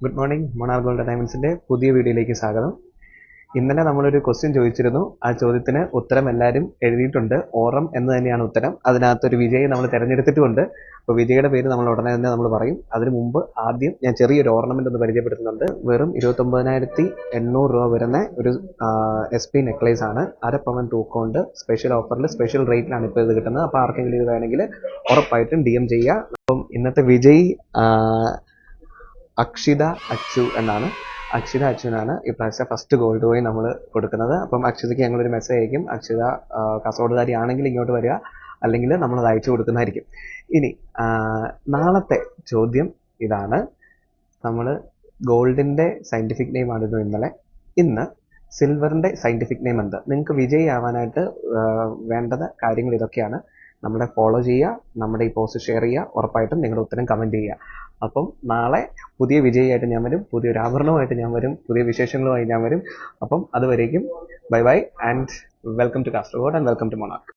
Good morning മൊണാർ gold ഡയമണ്ട്സിന്റെ പുതിയ വീഡിയോയിലേക്ക് സ്വാഗതം. ഇന്നലെ നമ്മളൊരു ക്വസ്റ്റ്യൻ ചോദിച്ചിരുന്നു. ആ ചോദ്യത്തിന് ഉത്തരം എല്ലാവരും എഴുതിയിട്ടുണ്ട്. ഓറം എന്ന് തന്നെയാണ് ഉത്തരം. അതിനകത്തൊരു വിജയെ നമ്മൾ തിരഞ്ഞെടുത്തിട്ടുമുണ്ട്. അപ്പോൾ വിജയുടെ പേര് നമ്മൾ ഉടനെ തന്നെ നമ്മൾ പറയും. അതിനു മുമ്പ് ആദ്യം ഞാൻ ചെറിയൊരു ഓർണമെന്റ് ഒന്ന് പരിചയപ്പെടുത്തുന്നുണ്ട്. വെറും 29,800 രൂപ വരുന്ന ഒരു SP നെക്ലേസ് ആണ്. 1/2 പവൻ തൂക്കമുണ്ട്. സ്പെഷ്യൽ ഓഫറിൽ സ്പെഷ്യൽ റേറ്റിലാണ് ഇപ്പോൾ ഇത് കിട്ടുന്നത്. അപ്പോൾ ആർക്കെങ്കിലും ഇത് വേണമെങ്കിൽ ഉറപ്പായിട്ടും DM ചെയ്യുക. അപ്പം ഇന്നത്തെ വിജയ് അക്ഷിത അച്ചു എന്നാണ്. അക്ഷിത അച്ചുവിനാണ് ഇപ്രാവശ്യം ഫസ്റ്റ് ഗോൾഡ് കോയിൻ നമ്മൾ കൊടുക്കുന്നത്. അപ്പം അക്ഷിതയ്ക്ക് ഞങ്ങളൊരു മെസ്സേജ് അയക്കും. അക്ഷിത കാസർഗോഡുകാരി ആണെങ്കിൽ ഇങ്ങോട്ട് വരിക, അല്ലെങ്കിൽ നമ്മളത് അയച്ചു കൊടുക്കുന്നതായിരിക്കും. ഇനി നാളത്തെ ചോദ്യം ഇതാണ്. നമ്മൾ ഗോൾഡിൻ്റെ സയൻറ്റിഫിക് നെയിം ആയിരുന്നു ഇന്നലെ. ഇന്ന് സിൽവറിൻ്റെ സയൻറ്റിഫിക് നെയിം എന്ത്? നിങ്ങൾക്ക് വിജയി ആവാനായിട്ട് വേണ്ടത് കാര്യങ്ങൾ ഇതൊക്കെയാണ്. നമ്മളെ ഫോളോ ചെയ്യുക, നമ്മുടെ ഈ പോസ്റ്റ് ഷെയർ ചെയ്യുക, ഉറപ്പായിട്ടും നിങ്ങളുടെ ഉത്തരം കമൻറ്റ് ചെയ്യുക. അപ്പം നാളെ പുതിയ വിജയിയായിട്ട് ഞാൻ വരും, പുതിയൊരു ആഭരണമായിട്ട് ഞാൻ വരും, പുതിയ വിശേഷങ്ങളുമായി ഞാൻ വരും. അപ്പം അതുവരേക്കും bye bye and welcome to Kasaragod and welcome to monarch.